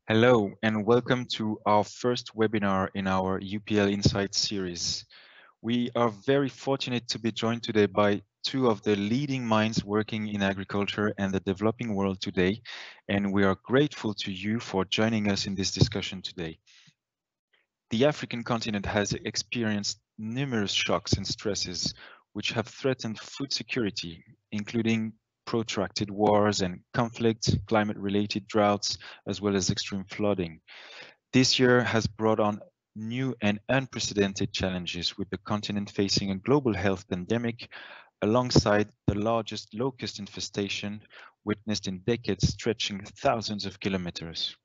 Hello, and welcome to our first webinar in our UPL Insights series. We are very fortunate to be joined today by two of the leading minds working in agriculture and the developing world today, and we are grateful to you for joining us in this discussion today. The African continent has experienced numerous shocks and stresses which have threatened food security, including protracted wars and conflicts, climate-related droughts, as well as extreme flooding. This year has brought on new and unprecedented challenges, with the continent facing a global health pandemic alongside the largest locust infestation witnessed in decades, stretching thousands of kilometers.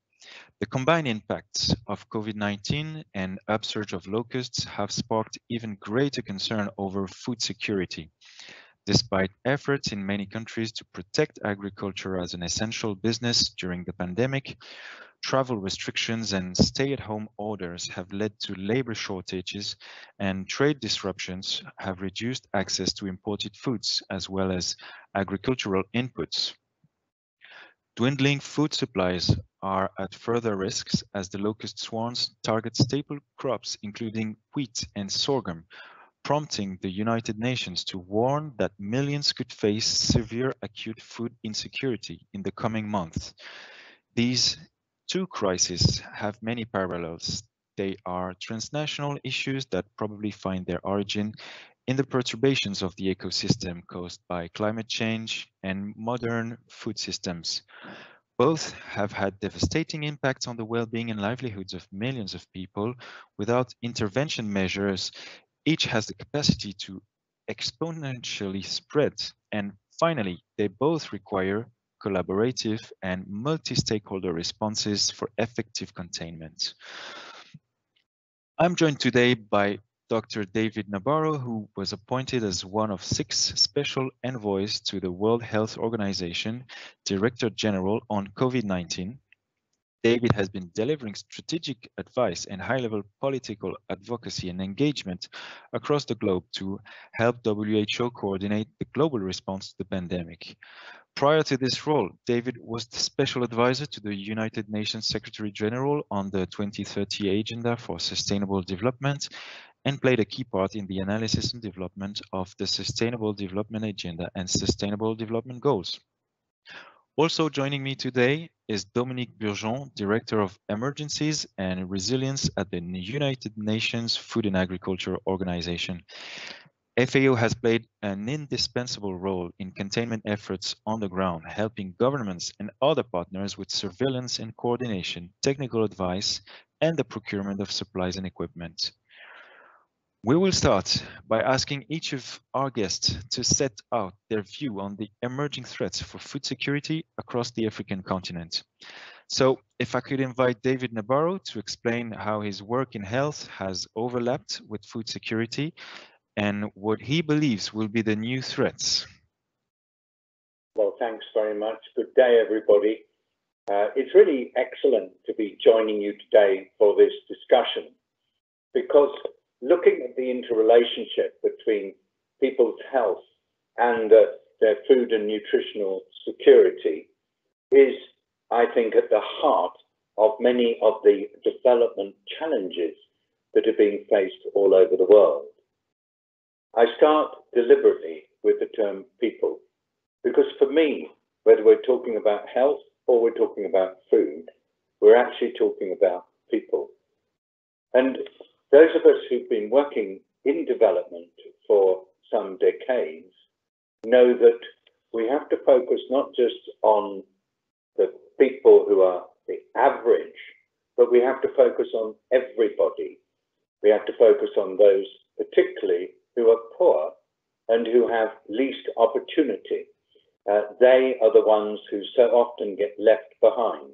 The combined impacts of COVID-19 and upsurge of locusts have sparked even greater concern over food security. Despite efforts in many countries to protect agriculture as an essential business during the pandemic, travel restrictions and stay-at-home orders have led to labor shortages, and trade disruptions have reduced access to imported foods as well as agricultural inputs. Dwindling food supplies are at further risks as the locust swarms target staple crops including wheat and sorghum, prompting the United Nations to warn that millions could face severe acute food insecurity in the coming months. These two crises have many parallels. They are transnational issues that probably find their origin in the perturbations of the ecosystem caused by climate change and modern food systems. Both have had devastating impacts on the well-being and livelihoods of millions of people. Without intervention measures, each has the capacity to exponentially spread. And finally, they both require collaborative and multi-stakeholder responses for effective containment. I'm joined today by Dr. David Nabarro, who was appointed as one of 6 special envoys to the World Health Organization, Director General on COVID-19. David has been delivering strategic advice and high-level political advocacy and engagement across the globe to help WHO coordinate the global response to the pandemic. Prior to this role, David was the special advisor to the United Nations Secretary General on the 2030 Agenda for Sustainable Development and played a key part in the analysis and development of the Sustainable Development Agenda and Sustainable Development Goals. Also joining me today is Dominique Burgeon, Director of Emergencies and Resilience at the United Nations Food and Agriculture Organization. FAO has played an indispensable role in containment efforts on the ground, helping governments and other partners with surveillance and coordination, technical advice, and the procurement of supplies and equipment. We will start by asking each of our guests to set out their view on the emerging threats for food security across the African continent. So if I could invite David Nabarro to explain how his work in health has overlapped with food security and what he believes will be the new threats. Well, thanks very much. Good day, everybody. It's really excellent to be joining you today for this discussion, because looking at the interrelationship between people's health and their food and nutritional security is, I think, at the heart of many of the development challenges that are being faced all over the world. I start deliberately with the term people, because for me, whether we're talking about health or we're talking about food, we're actually talking about people. And those of us who've been working in development for some decades know that we have to focus not just on the people who are the average, but we have to focus on everybody. We have to focus on those particularly who are poor and who have least opportunity. They are the ones who so often get left behind.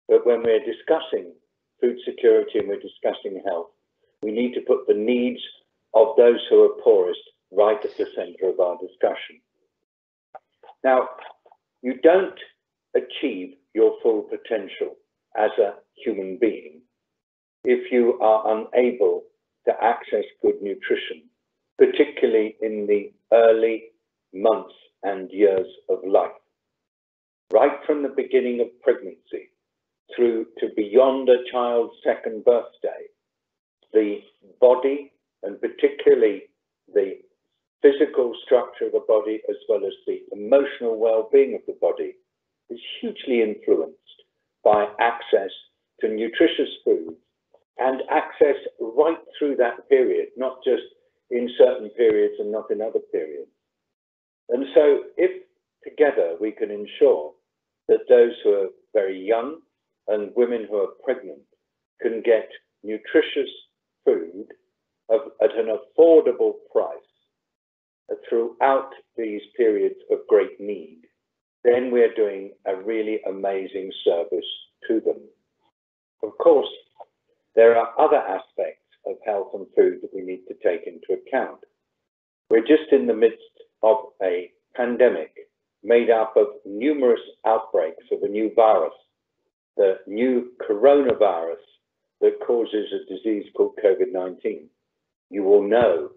But when we're discussing food security and we're discussing health, we need to put the needs of those who are poorest right at the center of our discussion. Now, you don't achieve your full potential as a human being if you are unable to access good nutrition, particularly in the early months and years of life. Right from the beginning of pregnancy through through to beyond a child's second birthday, the body, and particularly the physical structure of the body, as well as the emotional well-being of the body, is hugely influenced by access to nutritious food and access right through that period, not just in certain periods and not in other periods. And so if together we can ensure that those who are very young and women who are pregnant can get nutritious food at an affordable price throughout these periods of great need, then we're doing a really amazing service to them. Of course, there are other aspects of health and food that we need to take into account. We're just in the midst of a pandemic made up of numerous outbreaks of a new virus, the new coronavirus that causes a disease called COVID-19. You will know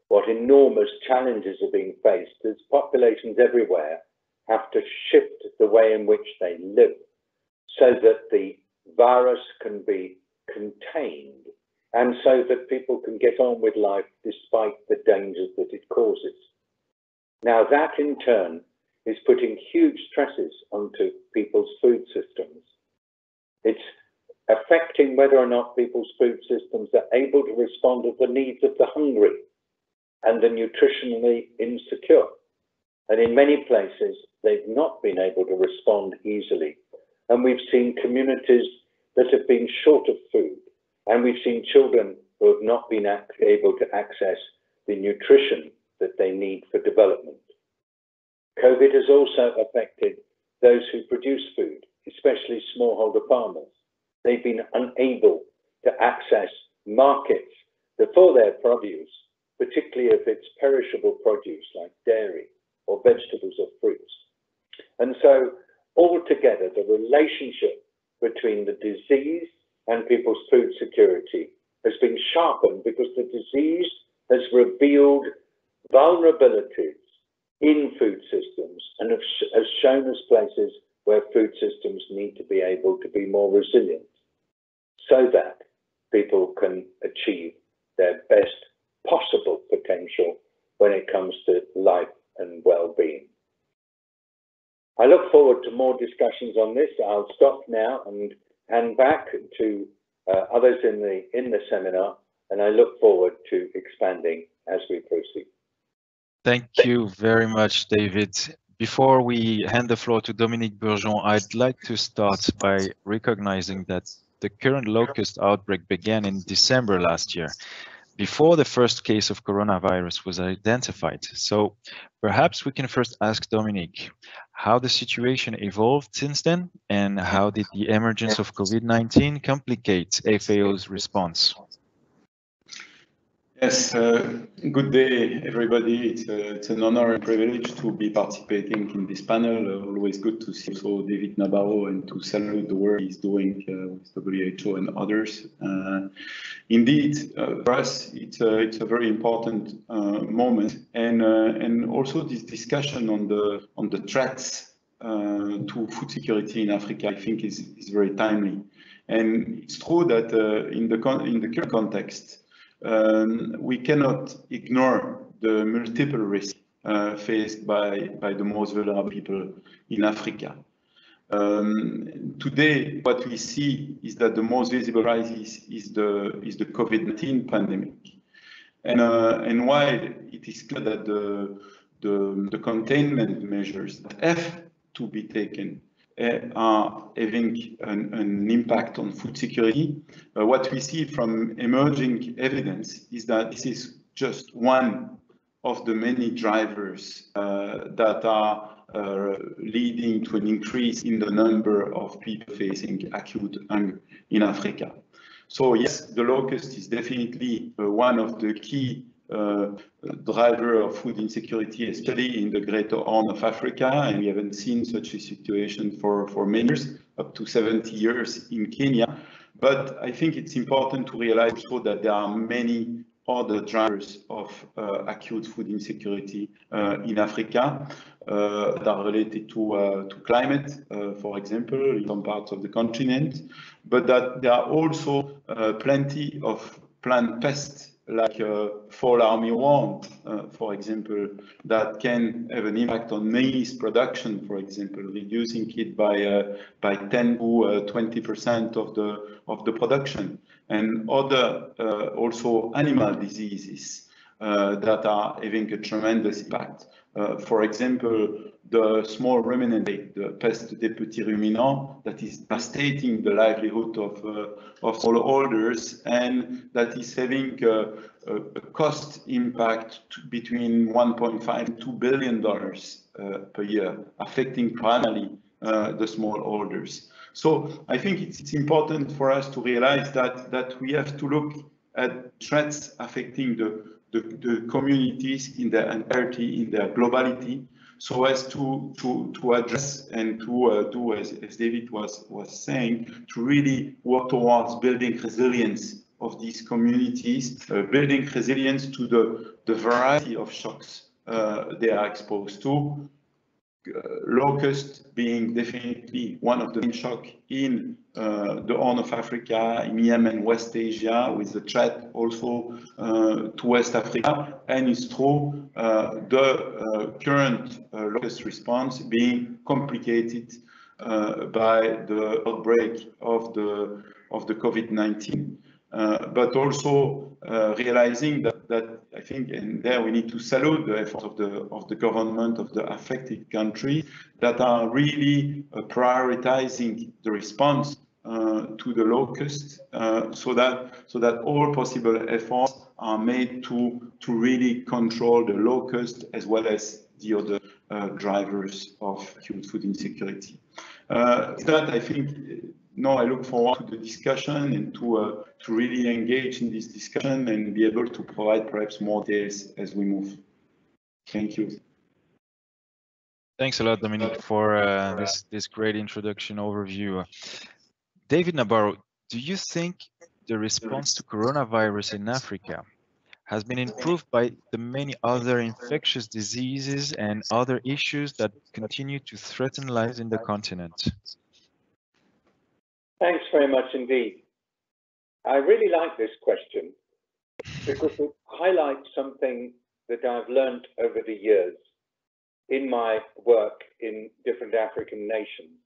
what enormous challenges are being faced as populations everywhere have to shift the way in which they live so that the virus can be contained and so that people can get on with life despite the dangers that it causes. Now that in turn is putting huge stresses onto people's food systems. It's affecting whether or not people's food systems are able to respond to the needs of the hungry and the nutritionally insecure. And in many places, they've not been able to respond easily. And we've seen communities that have been short of food. And we've seen children who have not been able to access the nutrition that they need for development. COVID has also affected those who produce food, especially smallholder farmers. They've been unable to access markets for their produce, particularly if it's perishable produce like dairy or vegetables or fruits. And so altogether, the relationship between the disease and people's food security has been sharpened because the disease has revealed vulnerabilities in food systems and has shown us places where food systems need to be able to be more resilient so that people can achieve their best possible potential when it comes to life and well-being. I look forward to more discussions on this. I'll stop now and hand back to others in the seminar, and I look forward to expanding as we proceed. Thank you very much, David. Before we hand the floor to Dominique Burgeon, I'd like to start by recognizing that the current locust outbreak began in December last year, before the first case of coronavirus was identified. So perhaps we can first ask Dominique how the situation evolved since then, and how did the emergence of COVID-19 complicate FAO's response? Yes, good day, everybody. It's an honor and privilege to be participating in this panel. Always good to see also David Nabarro and to salute the work he's doing with WHO and others. Indeed, for us, it's a very important moment, and also this discussion on the threats to food security in Africa, I think, is very timely. And it's true that in the current context, we cannot ignore the multiple risks faced by the most vulnerable people in Africa. Today, what we see is that the most visible crisis is the COVID-19 pandemic, and while it is clear that the containment measures that have to be taken are having an impact on food security, what we see from emerging evidence is that this is just one of the many drivers that are leading to an increase in the number of people facing acute hunger in Africa. So yes, the locust is definitely one of the key driver of food insecurity, especially in the Greater Horn of Africa, and we haven't seen such a situation for many years, up to 70 years in Kenya. But I think it's important to realize also that there are many are the drivers of acute food insecurity in Africa that are related to climate, for example, in some parts of the continent, but that there are also plenty of plant pests like fall armyworm, for example, that can have an impact on maize production, for example, reducing it by 10 to 20% of the production, and other also animal diseases that are having a tremendous impact. For example, the small ruminant, the peste des petits ruminants, that is devastating the livelihood of smallholders, and that is having a cost impact between $1.5 and $2 billion per year, affecting primarily the smallholders. So I think it's important for us to realize that we have to look at threats affecting the communities in their entirety, in their globality, so as to address and to do, as David was saying, to really work towards building resilience of these communities, building resilience to the variety of shocks they are exposed to. Locust being definitely one of the main shocks in the Horn of Africa, in Yemen, West Asia, with the threat also to West Africa, and it's true the current locust response being complicated by the outbreak of the COVID-19. But also realizing that I think, and there we need to salute the efforts of the government of the affected countries that are really prioritizing the response to the locust, so that all possible efforts are made to really control the locust as well as the other drivers of acute food insecurity. That I think. No, I look forward to the discussion and to really engage in this discussion and be able to provide perhaps more details as we move. Thank you. Thanks a lot, Dominique, for this great introduction overview. David Nabarro, do you think the response to coronavirus in Africa has been improved by the many other infectious diseases and other issues that continue to threaten lives in the continent? Thanks very much indeed. I really like this question because it highlights something that I've learned over the years in my work in different African nations.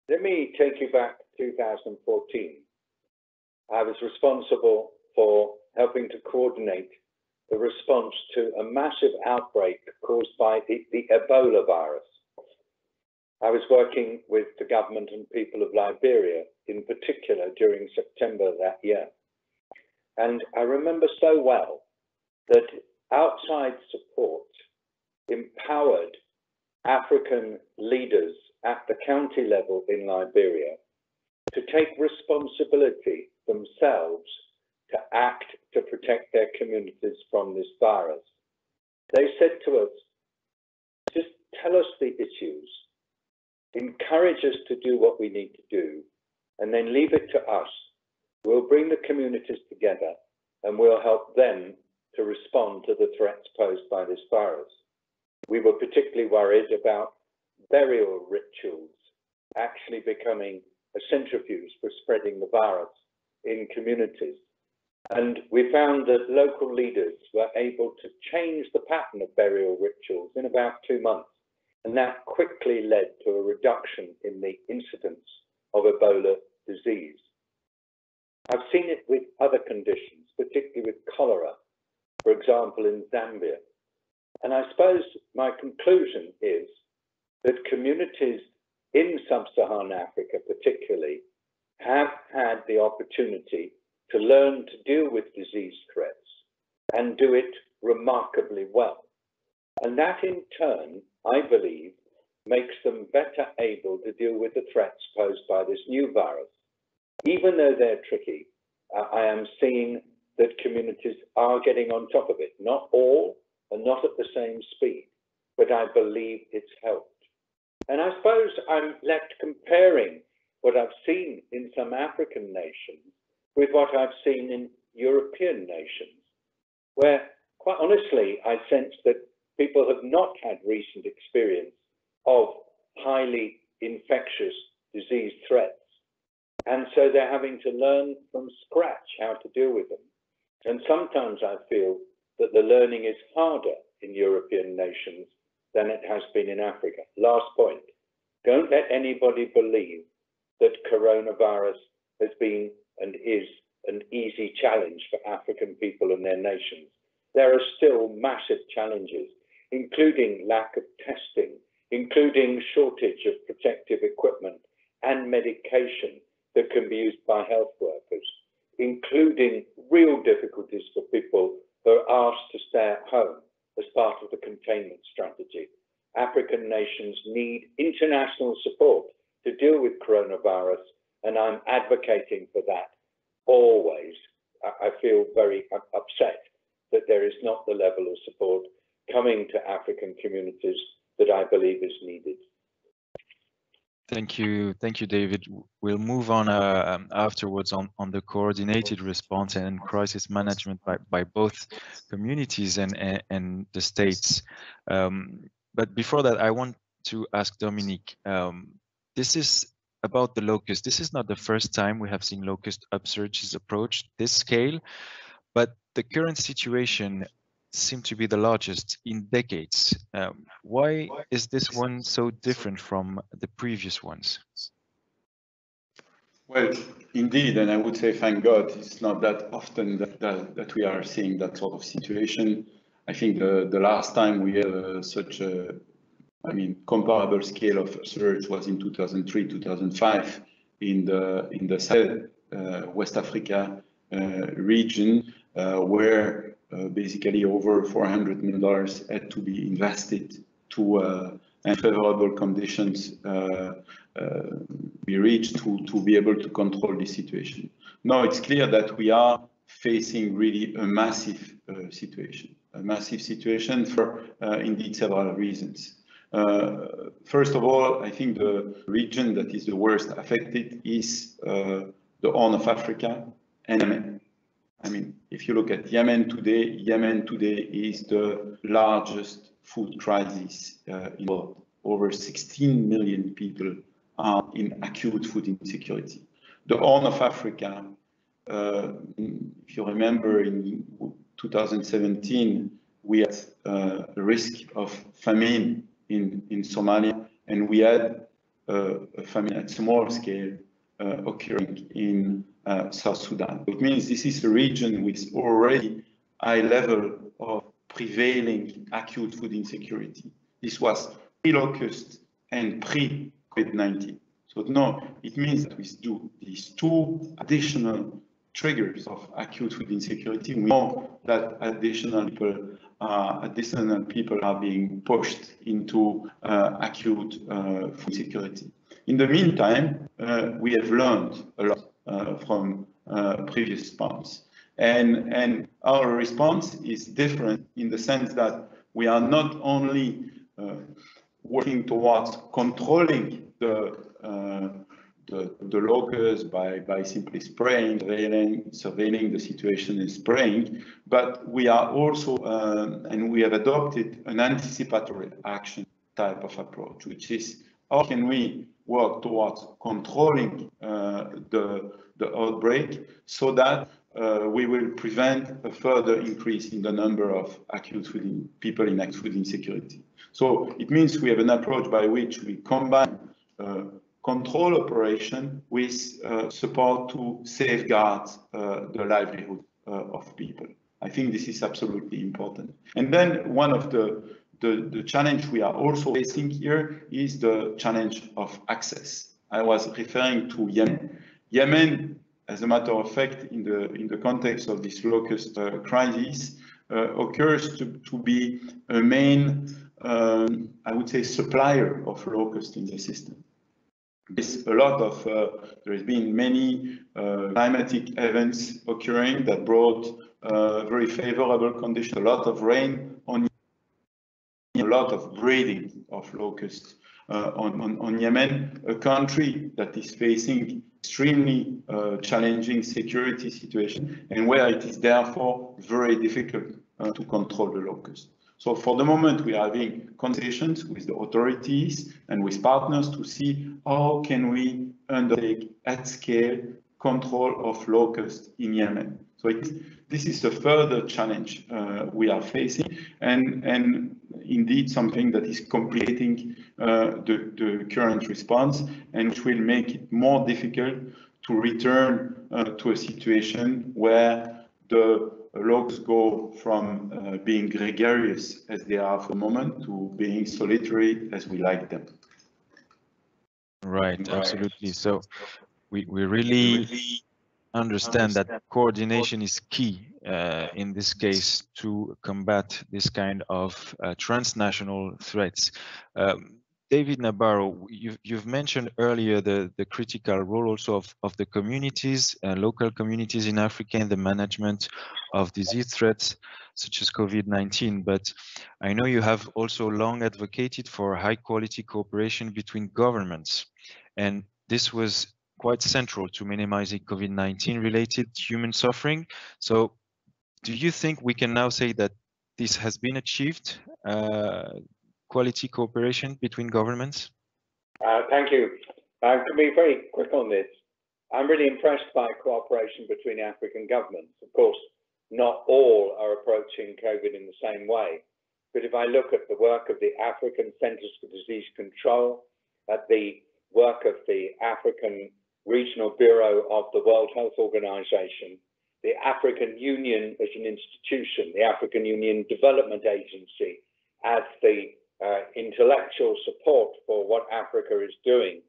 Let me take you back to 2014. I was responsible for helping to coordinate the response to a massive outbreak caused by the Ebola virus. I was working with the government and people of Liberia in particular during September that year. And I remember so well that outside support empowered African leaders at the county level in Liberia to take responsibility themselves to act to protect their communities from this virus. They said to us, just tell us the issues, encourage us to do what we need to do, and then leave it to us. We'll bring the communities together and we'll help them to respond to the threats posed by this virus. We were particularly worried about burial rituals actually becoming a centrifuge for spreading the virus in communities. And we found that local leaders were able to change the pattern of burial rituals in about 2 months. And that quickly led to a reduction in the incidence of Ebola disease. I've seen it with other conditions, particularly with cholera, for example, in Zambia. And I suppose my conclusion is that communities in sub-Saharan Africa particularly have had the opportunity to learn to deal with disease threats and do it remarkably well. And that in turn, I believe, makes them better able to deal with the threats posed by this new virus. Even though they're tricky, I am seeing that communities are getting on top of it. Not all, and not at the same speed, but I believe it's helped. And I suppose I'm left comparing what I've seen in some African nations with what I've seen in European nations. where, quite honestly, I sense that people have not had recent experience of highly infectious disease threats. And so they're having to learn from scratch how to deal with them. And sometimes I feel that the learning is harder in European nations than it has been in Africa. Last point, don't let anybody believe that coronavirus has been and is an easy challenge for African people and their nations. There are still massive challenges, including lack of testing, including shortage of protective equipment and medication that can be used by health workers, including real difficulties for people who are asked to stay at home as part of the containment strategy. African nations need international support to deal with coronavirus, and I'm advocating for that always. I feel very upset that there is not the level of support coming to African communities that I believe is needed. Thank you, David. We'll move on afterwards on the coordinated response and crisis management by both communities and the states. But before that, I want to ask Dominique. This is about the locust. This is not the first time we have seen locust upsurges approach this scale, but the current situation seems to be the largest in decades. Why is this one so different from the previous ones? Well, indeed, and I would say, thank God, it's not that often that we are seeing that sort of situation. I think the last time we had such a, comparable scale of surge was in 2003, 2005 in the Sahel, West Africa region, where basically over $400 million had to be invested to unfavorable conditions be reached to be able to control the situation. Now it's clear that we are facing really a massive situation for indeed several reasons. First of all, I think the region that is the worst affected is the Horn of Africa and Yemen. I mean, if you look at Yemen today is the largest food crisis in the world. Over 16 million people are in acute food insecurity. The Horn of Africa, if you remember, in 2017, we had a risk of famine in Somalia, and we had a famine at small scale occurring in South Sudan. It means this is a region with already high level of prevailing acute food insecurity. This was pre-locust and pre-COVID-19. So no, it means that with these two additional triggers of acute food insecurity, we know that additional people are being pushed into acute food insecurity. In the meantime, we have learned a lot from previous response. And our response is different in the sense that we are not only working towards controlling the locust by simply spraying, surveilling the situation and spraying, but we are also, and we have adopted an anticipatory action type of approach, which is how can we work towards controlling the outbreak so that we will prevent a further increase in the number of people in acute food insecurity. So it means we have an approach by which we combine control operation with support to safeguard the livelihood of people. I think this is absolutely important. And then one of the challenge we are also facing here is the challenge of access. I was referring to Yemen. Yemen, as a matter of fact, in the context of this locust crisis, occurs to be a main, I would say, supplier of locust in the system. There's a lot of, there has been many climatic events occurring that brought very favorable conditions, a lot of rain on a lot of breeding of locusts on Yemen, a country that is facing extremely challenging security situation and where it is therefore very difficult to control the locust. So for the moment, we are having conversations with the authorities and with partners to see how can we undertake at scale control of locusts in Yemen. So this is a further challenge we are facing, and indeed something that is complicating the current response, and which will make it more difficult to return to a situation where the locusts go from being gregarious as they are for the moment to being solitary as we like them. Right, absolutely. So we really understand that coordination is key in this case to combat this kind of transnational threats. David Nabarro, you've mentioned earlier the critical role also of the communities, local communities in Africa in the management of disease threats such as COVID-19, but I know you have also long advocated for high quality cooperation between governments, and this was quite central to minimizing COVID-19 related human suffering. So do you think we can now say that this has been achieved, quality cooperation between governments? Thank you. I can be very quick on this. I'm really impressed by cooperation between African governments. Of course, not all are approaching COVID in the same way. But if I look at the work of the African Centers for Disease Control, at the work of the African Regional Bureau of the World Health Organization, the African Union as an institution, the African Union Development Agency as the intellectual support for what Africa is doing.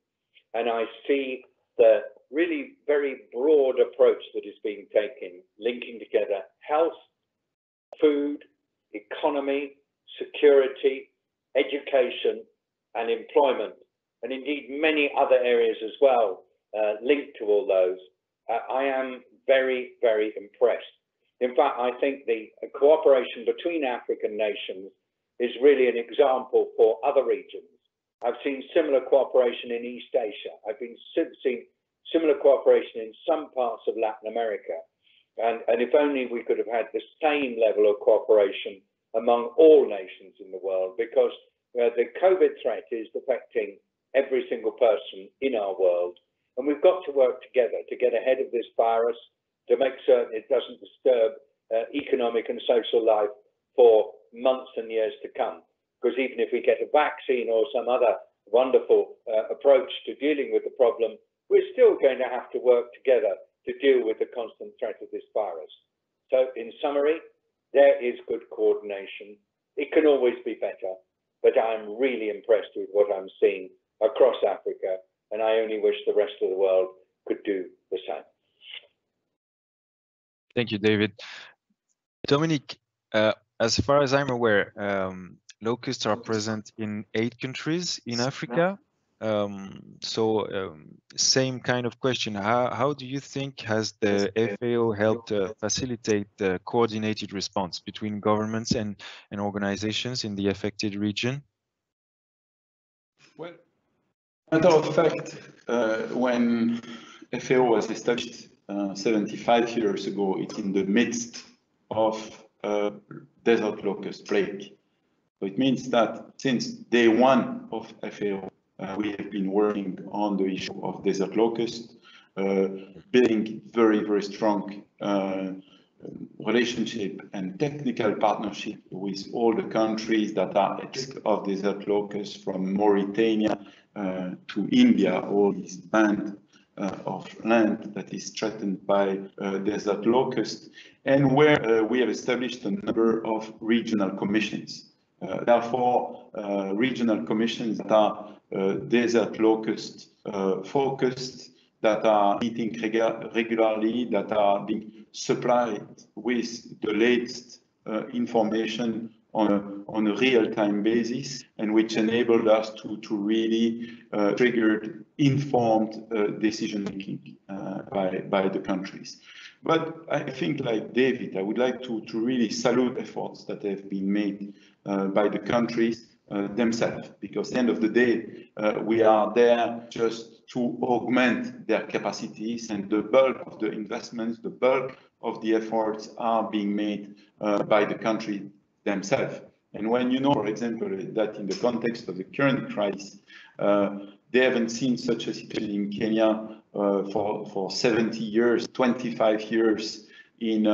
And I see the really very broad approach that is being taken, linking together health, food, economy, security, education, and employment, and indeed many other areas as well linked to all those. I am very, very impressed. In fact, I think the cooperation between African nations is really an example for other regions. I've seen similar cooperation in East Asia. I've seen similar cooperation in some parts of Latin America. And if only we could have had the same level of cooperation among all nations in the world, because the COVID threat is affecting every single person in our world. And we've got to work together to get ahead of this virus, to make certain it doesn't disturb economic and social life for months and years to come. Because even if we get a vaccine or some other wonderful approach to dealing with the problem, we're still going to have to work together to deal with the constant threat of this virus. So in summary, there is good coordination. It can always be better, but I'm really impressed with what I'm seeing across Africa, and I only wish the rest of the world could do the same. Thank you, David. Dominique, as far as I'm aware, locusts are present in 8 countries in Africa. Same kind of question. How do you think has the FAO helped facilitate the coordinated response between governments and organizations in the affected region? Well, matter of fact, when FAO was established 75 years ago, it's in the midst of desert locust plague. So it means that since day one of FAO, we have been working on the issue of desert locust, building very, very strong relationship and technical partnership with all the countries that are at risk of desert locust, from Mauritania to India, all this band of land that is threatened by desert locust, and where we have established a number of regional commissions. Therefore, regional commissions that are desert locust focused, that are meeting regularly, that are being supplied with the latest information on a real-time basis, and which enabled us to really trigger informed decision-making by the countries. But I think, like David, I would like to really salute efforts that have been made by the countries themselves, because at the end of the day, we are there just to augment their capacities, and the bulk of the investments, the bulk of the efforts are being made by the country themselves. And when you know, for example, that in the context of the current crisis, they haven't seen such a situation in Kenya for 70 years, 25 years in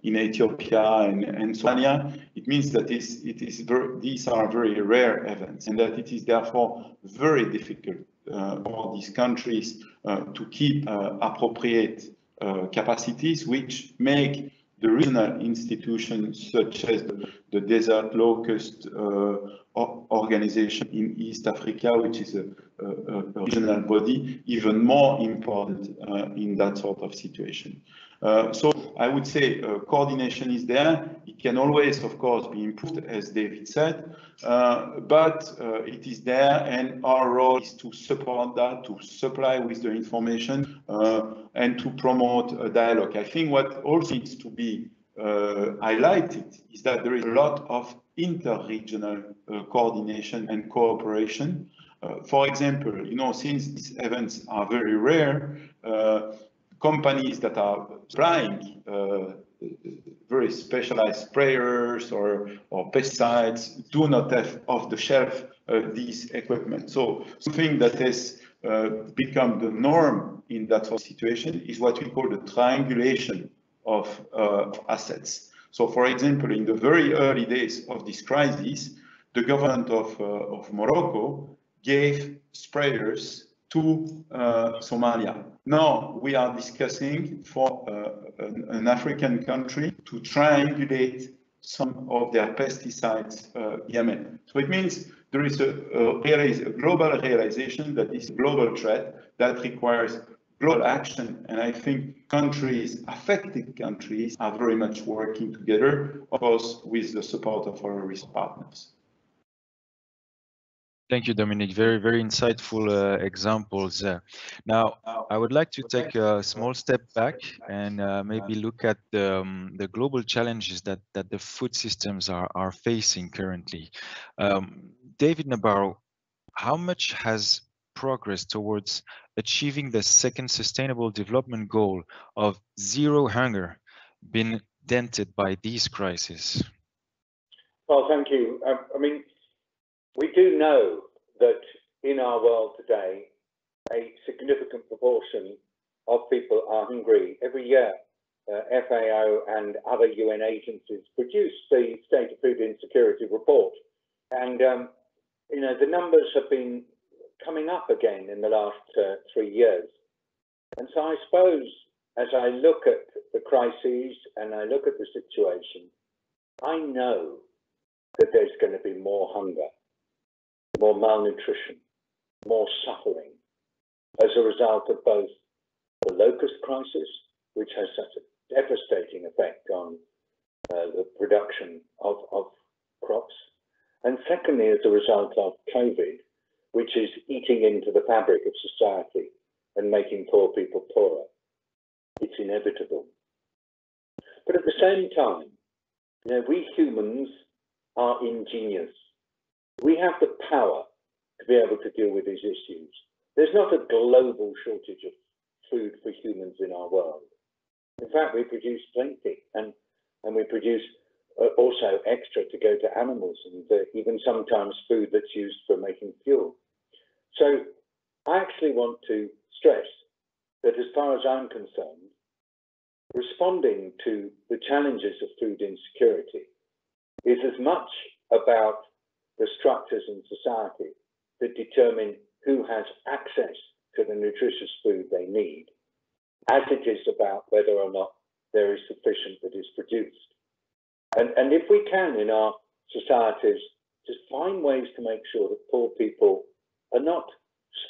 Ethiopia and Somalia, it means that these are very rare events, and that it is therefore very difficult for these countries to keep appropriate capacities, which make the regional institutions such as the Desert Locust organization in East Africa, which is a regional body, even more important in that sort of situation. So I would say coordination is there. It can always, of course, be improved, as David said, but it is there, and our role is to support that, to supply with the information, and to promote a dialogue. I think what also needs to be highlighted is that there is a lot of inter-regional coordination and cooperation. For example, you know, since these events are very rare, companies that are supplying very specialized sprayers or pesticides do not have off the shelf these equipment. So something that has become the norm in that sort of situation is what we call the triangulation of assets. So, for example, in the very early days of this crisis, the government of Morocco gave sprayers to Somalia. Now we are discussing for an African country to triangulate some of their pesticides Yemen. So it means there is a global realization that this global threat that requires global action, and I think countries, affected countries, are very much working together, of course, with the support of our risk partners. Thank you, Dominique. Very, very insightful examples there. Now, I would like to take a small step back and maybe look at the global challenges that the food systems are facing currently. David Nabarro, how much has progress towards achieving the second sustainable development goal of zero hunger been dented by these crises? Well, thank you. I mean, we do know that in our world today, a significant proportion of people are hungry. Every year, FAO and other UN agencies produce the State of Food Insecurity report. And, you know, the numbers have been coming up again in the last 3 years. And so I suppose as I look at the crises and I look at the situation, I know that there's going to be more hunger, more malnutrition, more suffering as a result of both the locust crisis, which has such a devastating effect on the production of crops, and secondly, as a result of COVID, which is eating into the fabric of society and making poor people poorer. It's inevitable. But at the same time, you know, we humans are ingenious. We have the power to be able to deal with these issues. There's not a global shortage of food for humans in our world. In fact, we produce plenty, and we produce also extra to go to animals, and even sometimes food that's used for making fuel. So I actually want to stress that as far as I'm concerned, responding to the challenges of food insecurity is as much about the structures in society that determine who has access to the nutritious food they need, as it is about whether or not there is sufficient that is produced. And if we can in our societies just find ways to make sure that poor people are not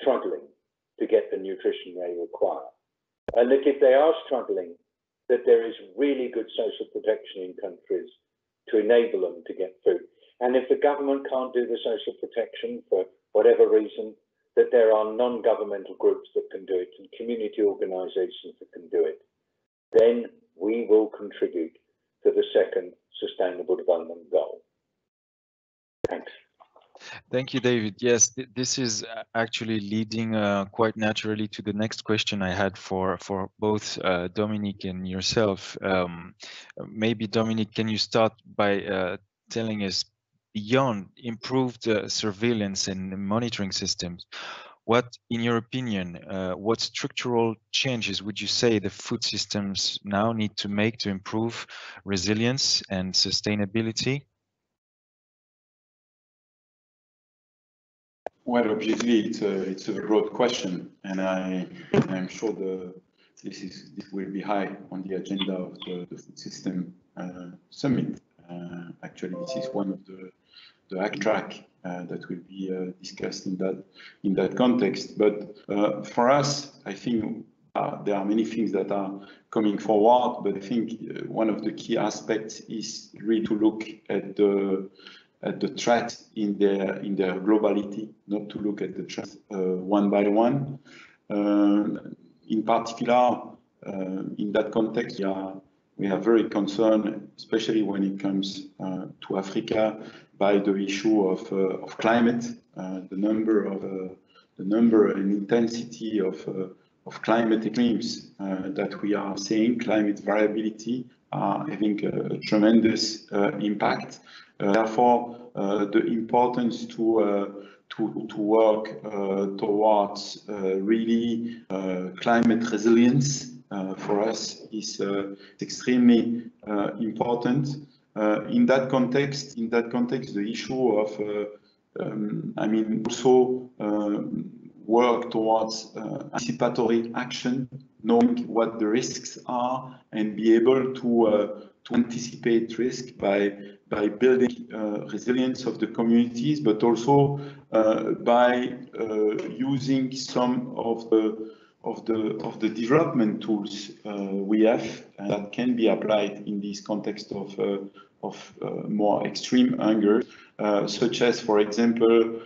struggling to get the nutrition they require, and that if they are struggling, that there is really good social protection in countries to enable them to get food. And if the government can't do the social protection for whatever reason, that there are non-governmental groups that can do it and community organizations that can do it, then we will contribute to the second Sustainable Development Goal. Thanks. Thank you, David. Yes, this is actually leading quite naturally to the next question I had for both Dominique and yourself. Maybe Dominique, can you start by telling us, beyond improved surveillance and monitoring systems, what, in your opinion, what structural changes would you say the food systems now need to make to improve resilience and sustainability? Well, obviously, it's a broad question, and I'm sure this will be high on the agenda of the food system summit. Actually, this is one of the act track that will be discussed in that context. But for us, I think there are many things that are coming forward. But I think one of the key aspects is really to look at the threat in their globality, not to look at the threat one by one. In particular, in that context, we are very concerned, especially when it comes to Africa, by the issue of climate, the number and intensity of climate extremes that we are seeing. Climate variability are having a tremendous impact. Therefore, the importance to work towards really climate resilience for us is extremely important. In that context, the issue of also work towards anticipatory action, knowing what the risks are, and be able to anticipate risk by building resilience of the communities, but also by using some of the development tools we have that can be applied in this context of more extreme hunger, such as, for example,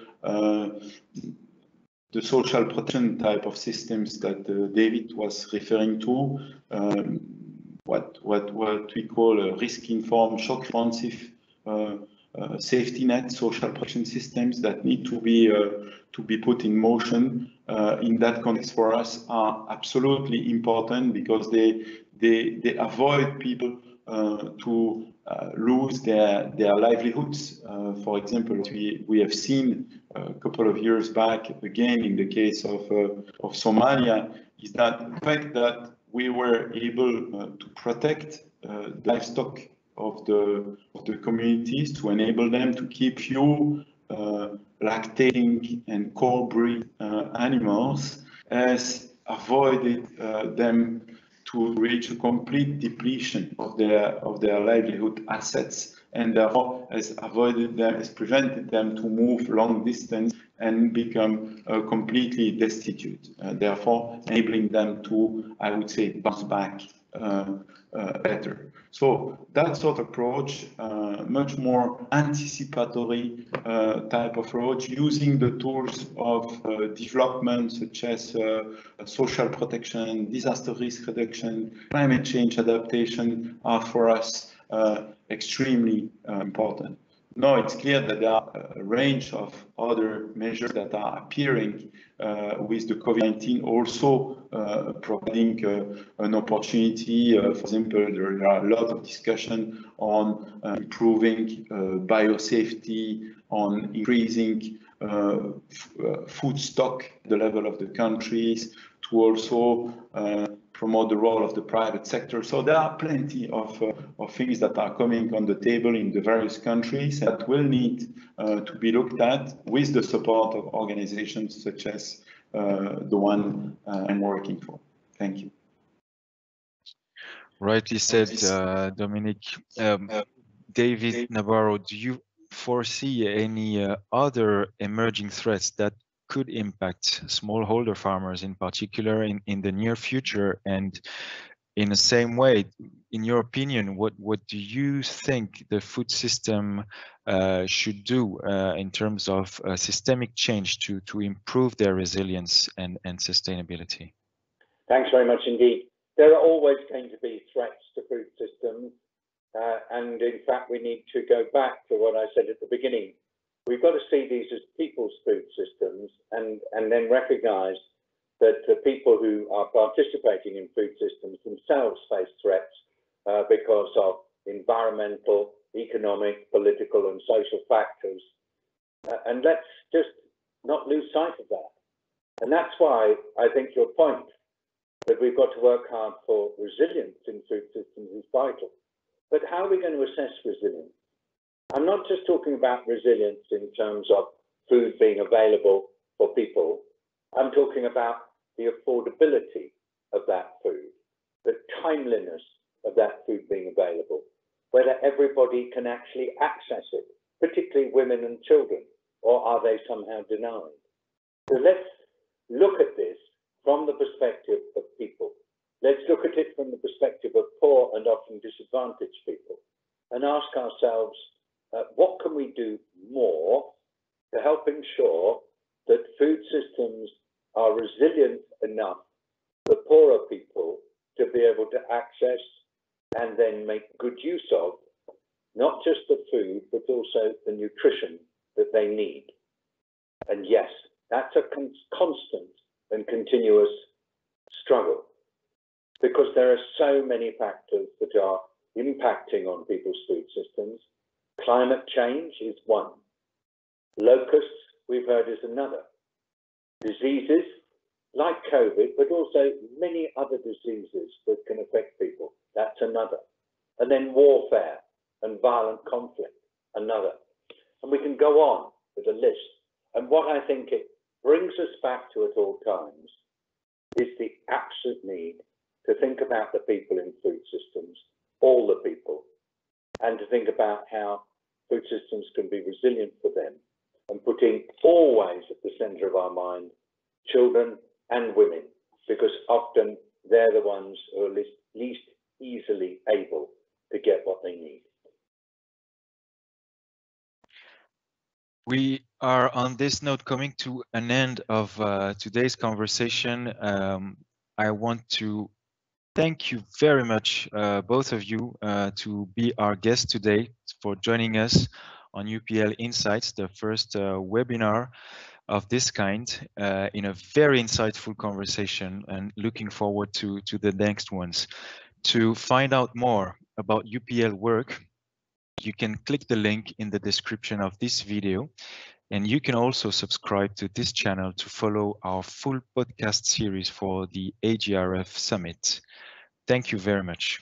the social protection type of systems that David was referring to, what we call risk-informed, shock-responsive safety net social protection systems that need to be put in motion in that context for us are absolutely important, because they avoid people to lose their livelihoods. For example, we have seen a couple of years back, again in the case of Somalia, is that the fact that we were able to protect the livestock of the communities, to enable them to keep few lactating and core breed animals, has avoided them to reach a complete depletion of their livelihood assets, and therefore has prevented them to move long distance and become completely destitute, therefore enabling them to, I would say, bounce back better. So that sort of approach, much more anticipatory type of approach, using the tools of development such as social protection, disaster risk reduction, climate change adaptation, are for us extremely important. Now it's clear that there are a range of other measures that are appearing with the COVID-19 also providing an opportunity. For example, there are a lot of discussion on improving biosafety, on increasing food stock at the level of the countries, to also promote the role of the private sector. So there are plenty of things that are coming on the table in the various countries that will need to be looked at with the support of organizations such as the one I'm working for. Thank you. Rightly said, Dominique. David, Nabarro, do you foresee any other emerging threats that could impact smallholder farmers in particular in the near future? And in the same way, in your opinion, what do you think the food system should do in terms of systemic change to improve their resilience and sustainability? Thanks very much indeed. There are always going to be threats to food systems. And in fact, we need to go back to what I said at the beginning. we've got to see these as people's food systems and then recognize that the people who are participating in food systems themselves face threats because of environmental, economic, political, and social factors. And let's just not lose sight of that. And that's why I think your point that we've got to work hard for resilience in food systems is vital. But how are we going to assess resilience? I'm not just talking about resilience in terms of food being available for people. I'm talking about the affordability of that food, the timeliness of that food being available, whether everybody can actually access it, particularly women and children, or are they somehow denied? So let's look at this from the perspective of people. Let's look at it from the perspective of poor and often disadvantaged people and ask ourselves, what can we do more to help ensure that food systems are resilient enough for poorer people to be able to access and then make good use of not just the food, but also the nutrition that they need. And yes, that's a constant and continuous struggle because there are so many factors that are impacting on people's food systems. Climate change is one. Locusts, we've heard, is another. Diseases like COVID, but also many other diseases that can affect people, that's another. And then warfare and violent conflict, another. And we can go on with a list. And what I think it brings us back to at all times is the absolute need to think about the people in food systems, all the people, and to think about how food systems can be resilient for them, and putting always at the center of our mind children and women, because often they're the ones who are least easily able to get what they need. We are on this note coming to an end of today's conversation. I want to thank you very much, both of you, to be our guests today, for joining us on UPL Insights, the first webinar of this kind, in a very insightful conversation, and looking forward to the next ones. To find out more about UPL work, you can click the link in the description of this video, and you can also subscribe to this channel to follow our full podcast series for the AGRF Summit. Thank you very much.